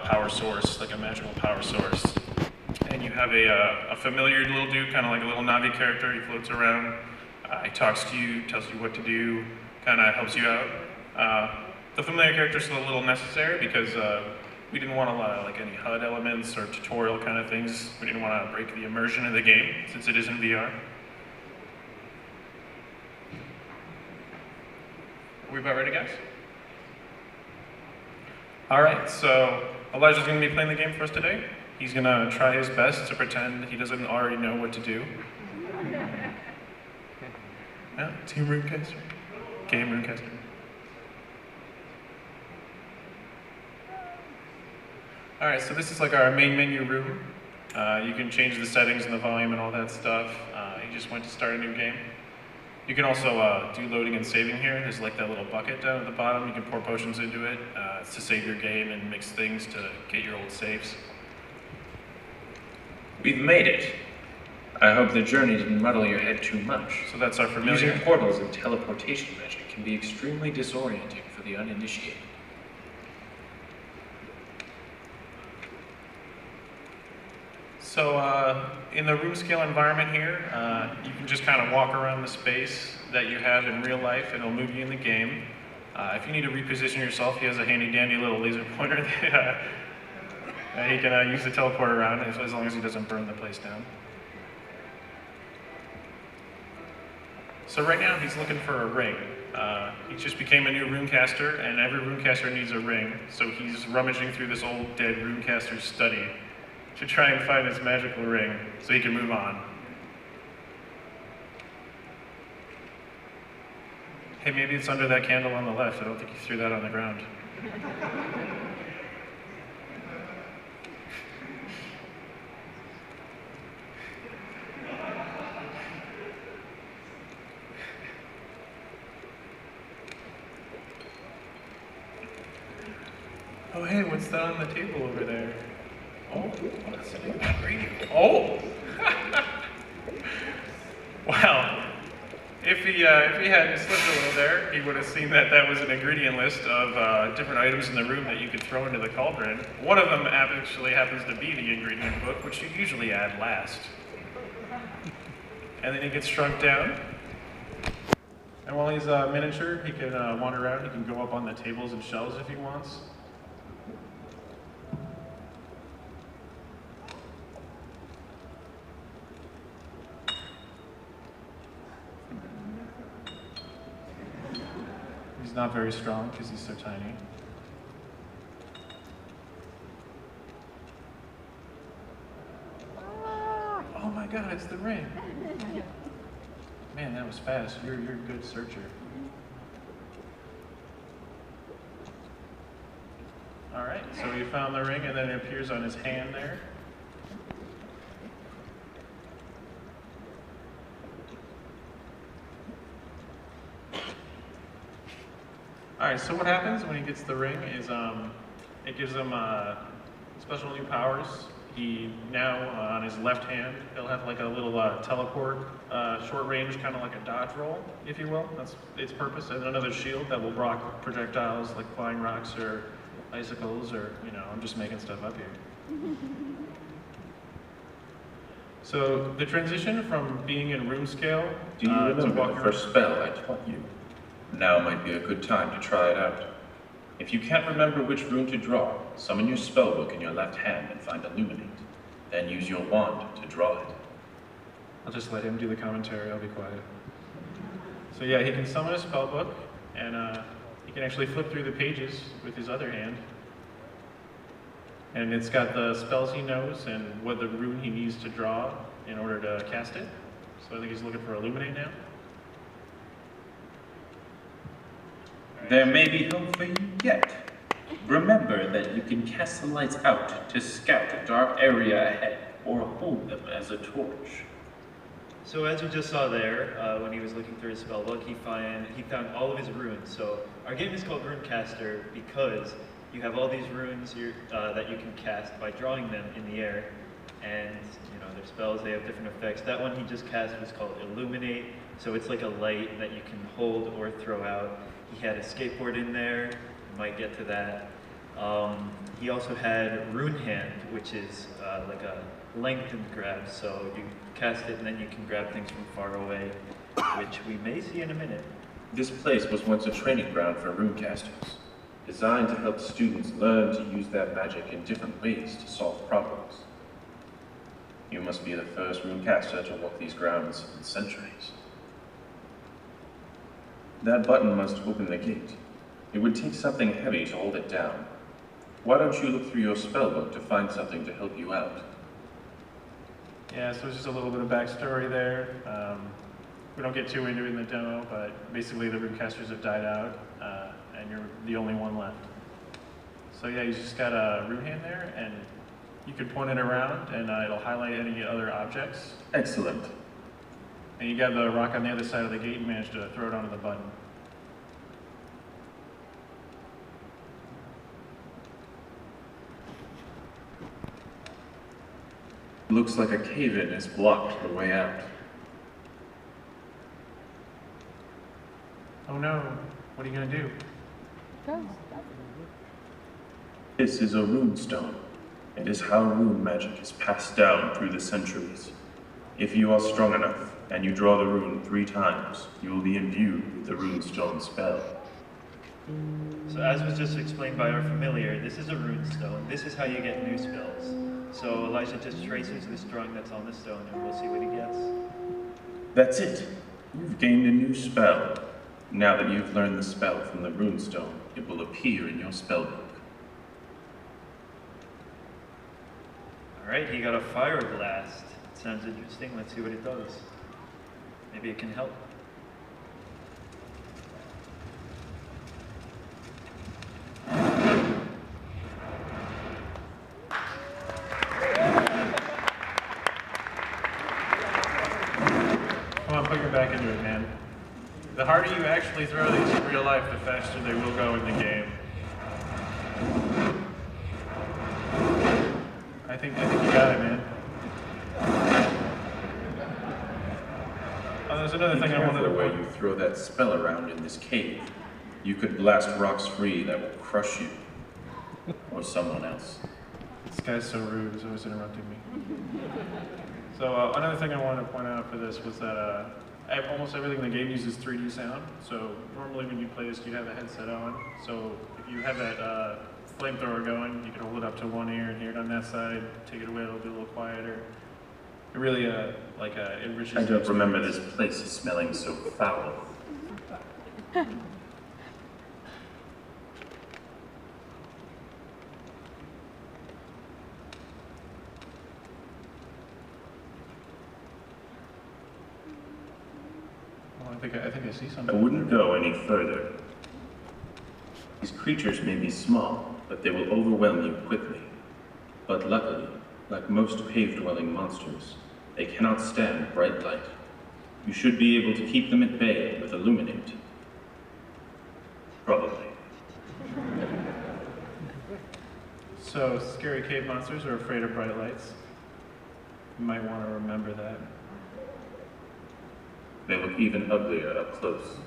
power source, like a magical power source. And you have a familiar little dude, kind of like a little Navi character. He floats around, he talks to you, tells you what to do, kind of helps you out. The familiar character is a little necessary because we didn't want a lot of like any HUD elements or tutorial kind of things. We didn't want to break the immersion of the game since it is in VR. Are we about ready, guys? All right, so Elijah's going to be playing the game for us today. He's going to try his best to pretend he doesn't already know what to do. Yeah, Team Runecaster. Game Runecaster. All right, so this is like our main menu room. You can change the settings and the volume and all that stuff. You just went to start a new game. You can also do loading and saving here. There's like that little bucket down at the bottom. You can pour potions into it. It's to save your game and mix things to get your old saves. We've made it. I hope the journey didn't muddle your head too much. So that's our familiar. Using portals and teleportation magic can be extremely disorienting for the uninitiated. So in the room scale environment here, you can just kind of walk around the space that you have in real life and it'll move you in the game. If you need to reposition yourself, he has a handy dandy little laser pointer that he can use to teleport around as long as he doesn't burn the place down. So right now he's looking for a ring. He just became a new Runecaster and every Runecaster needs a ring. So he's rummaging through this old dead Runecaster's study to try and find his magical ring so he can move on. Hey, maybe it's under that candle on the left. I don't think he threw that on the ground. Oh, hey, what's that on the table over there? Oh, what's an ingredient? Oh! Wow. If he hadn't slipped a little there, he would have seen that that was an ingredient list of different items in the room that you could throw into the cauldron. One of them actually happens to be the ingredient book, which you usually add last. And then he gets shrunk down. And while he's miniature, he can wander around. He can go up on the tables and shelves if he wants. He's not very strong because he's so tiny. Oh my god, it's the ring. Man, that was fast. You're a good searcher. Alright, so he found the ring and then it appears on his hand there. Alright, so what happens when he gets the ring is it gives him special new powers. He now, on his left hand, he'll have like a little teleport, short range, kind of like a dodge roll, if you will. That's its purpose. And another shield that will block projectiles like flying rocks or icicles or, you know, I'm just making stuff up here. So the transition from being in room scale Do you remember the first spell I taught you? Now might be a good time to try it out. If you can't remember which rune to draw, summon your spellbook in your left hand and find Illuminate. Then use your wand to draw it. I'll just let him do the commentary, I'll be quiet. So yeah, he can summon a spellbook, and he can actually flip through the pages with his other hand. And it's got the spells he knows and what the rune he needs to draw in order to cast it. So I think he's looking for Illuminate now. There may be hope for you yet. Remember that you can cast the lights out to scout a dark area ahead, or hold them as a torch. So as you just saw there, when he was looking through his spellbook, he found all of his runes. So our game is called Runecaster because you have all these runes that you can cast by drawing them in the air. And you know, their spells, they have different effects. That one he just cast was called Illuminate. So it's like a light that you can hold or throw out. He had a skateboard in there, we might get to that. He also had Rune Hand, which is like a lengthened grab, so you cast it and then you can grab things from far away, which we may see in a minute. This place was once a training ground for runecasters, designed to help students learn to use their magic in different ways to solve problems. You must be the first runecaster to walk these grounds in centuries. That button must open the gate. It would take something heavy to hold it down. Why don't you look through your spellbook to find something to help you out? Yeah, so it's just a little bit of backstory there. We don't get too into it in the demo, but basically the Runecasters have died out, and you're the only one left. So yeah, you just got a Rune Hand there, and you can point it around, and it'll highlight any other objects. Excellent. And you got the rock on the other side of the gate and managed to throw it onto the button. Looks like a cave-in has blocked the way out. Oh no, what are you gonna do? This is a runestone. It is how rune magic is passed down through the centuries. If you are strong enough, and you draw the rune 3 times, you will be imbued with the runestone spell. So as was just explained by our familiar, this is a runestone. This is how you get new spells. So Elijah just traces this drawing that's on the stone and we'll see what he gets. That's it. You've gained a new spell. Now that you've learned the spell from the runestone, it will appear in your spellbook. Alright, he got a fire blast. Sounds interesting. Let's see what it does. Maybe it can help. Come on, put your back into it, man. The harder you actually throw these in real life, the faster they will go in the game. I think you got it, man. Oh, there's another thing I wanted to where you throw that spell around in this cave. You could blast rocks free that will crush you. Or someone else. This guy's so rude, he's always interrupting me. So another thing I wanted to point out for this was that almost everything in the game uses 3D sound. So normally when you play this, you have a headset on. So if you have that flamethrower going, you can hold it up to one ear and hear it on that side. Take it away, it'll be a little quieter. It really enriches. I don't remember this place smelling so foul. I think I see I something. wouldn't go any further. These creatures may be small, but they will overwhelm you quickly. But luckily, like most cave-dwelling monsters, they cannot stand bright light. You should be able to keep them at bay with Illuminate. Probably. So scary cave monsters are afraid of bright lights. You might want to remember that. They look even uglier up close.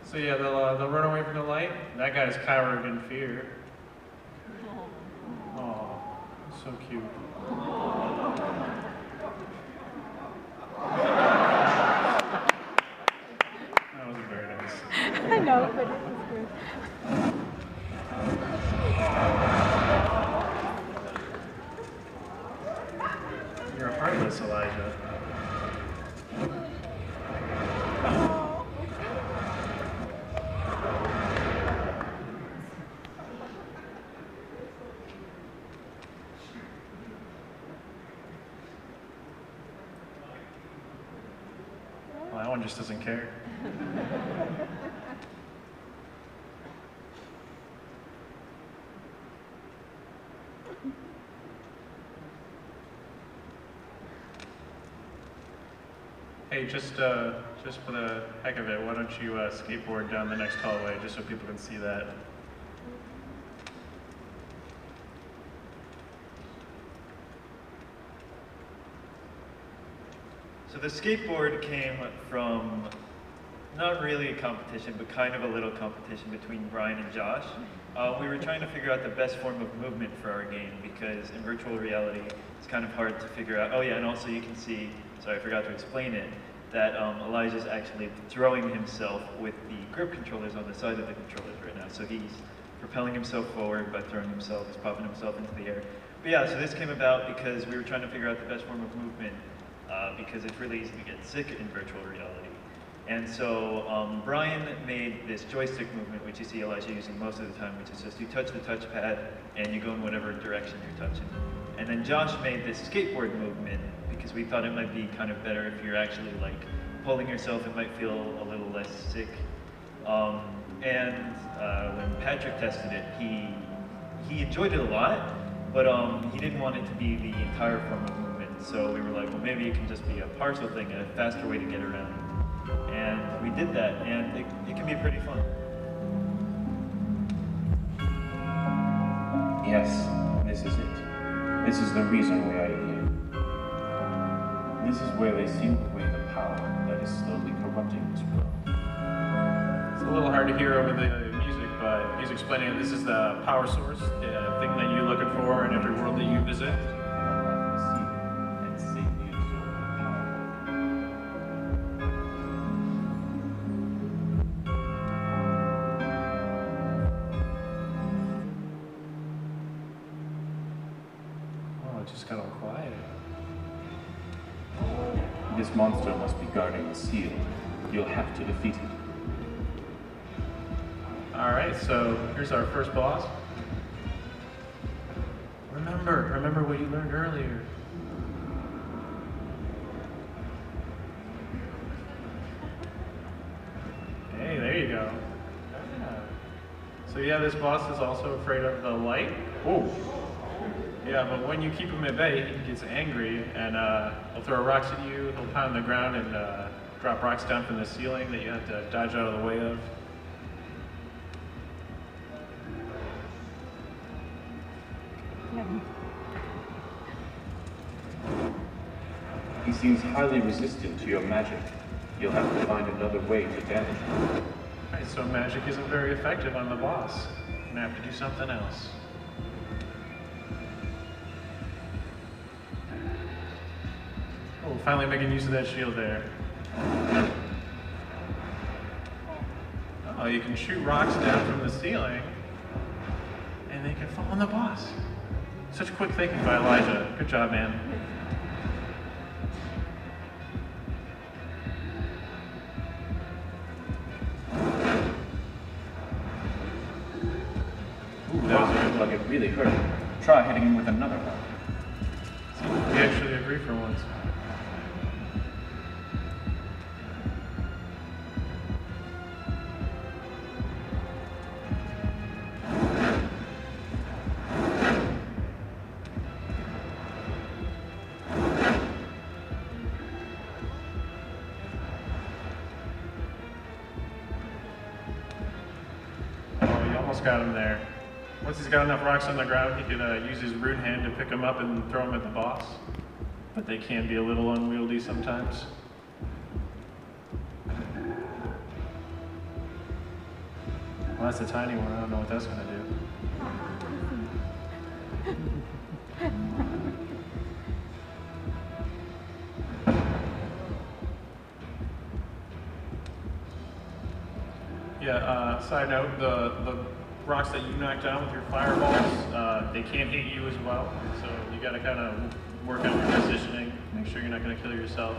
So yeah, they'll run away from the light. That guy's cowering in fear. Oh, so cute. That was very nice. I know, but it was good. You're heartless, Elijah. Well, that one just doesn't care. Hey, just for the heck of it, why don't you skateboard down the next hallway just so people can see that? So the skateboard came from not really a competition, but kind of a little competition between Brian and Josh. We were trying to figure out the best form of movement for our game because in virtual reality, it's kind of hard to figure out. Oh yeah, and also you can see, sorry, I forgot to explain it, that Elijah's actually throwing himself with the grip controllers on the side of the controllers right now. So he's propelling himself forward by throwing himself, he's popping himself into the air. But yeah, so this came about because we were trying to figure out the best form of movement because it's really easy to get sick in virtual reality. And so Brian made this joystick movement, which you see Elijah using most of the time, which is just you touch the touchpad and you go in whatever direction you're touching. And then Josh made this skateboard movement because we thought it might be kind of better if you're actually like pulling yourself, it might feel a little less sick. When Patrick tested it, he enjoyed it a lot, but he didn't want it to be the entire form of movement. So we were like, well, maybe it can just be a partial thing, a faster way to get around. And we did that, and it can be pretty fun. Yes, this is it. This is the reason we are here. This is where they seal away the power that is slowly corrupting this world. It's a little hard to hear over the music, but he's explaining that this is the power source, the thing that you're looking for in every world that you visit. And safely absorb the power. Oh, it just got all quiet. This monster must be guarding the seal. You'll have to defeat it. Alright, so here's our first boss. Remember what you learned earlier. Hey, there you go. Yeah. So yeah, this boss is also afraid of the light. Whoa. Yeah, but when you keep him at bay, he gets angry and he'll throw rocks at you, he'll pound the ground and drop rocks down from the ceiling that you have to dodge out of the way of. He seems highly resistant to your magic. You'll have to find another way to damage him. Alright, so magic isn't very effective on the boss. I'm gonna have to do something else. Oh, finally making use of that shield there. Oh, you can shoot rocks down from the ceiling, and they can fall on the boss. Such quick thinking by Elijah. Good job, man. Ooh, that looked like it really hurt him. Try hitting him with another one. See, we actually agree for once. Got him there. Once he's got enough rocks on the ground, he can use his rune hand to pick them up and throw them at the boss. But they can be a little unwieldy sometimes. Well, that's a tiny one. I don't know what that's going to do. Yeah, side note, the rocks that you knock down with your fireballs, they can't hit you as well. So you gotta kind of work on your positioning, make sure you're not gonna kill yourself.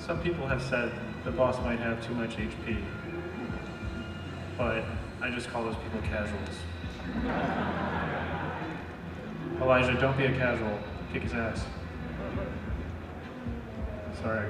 Some people have said the boss might have too much HP, but I just call those people casuals. Elijah, don't be a casual. Kick his ass. Sorry.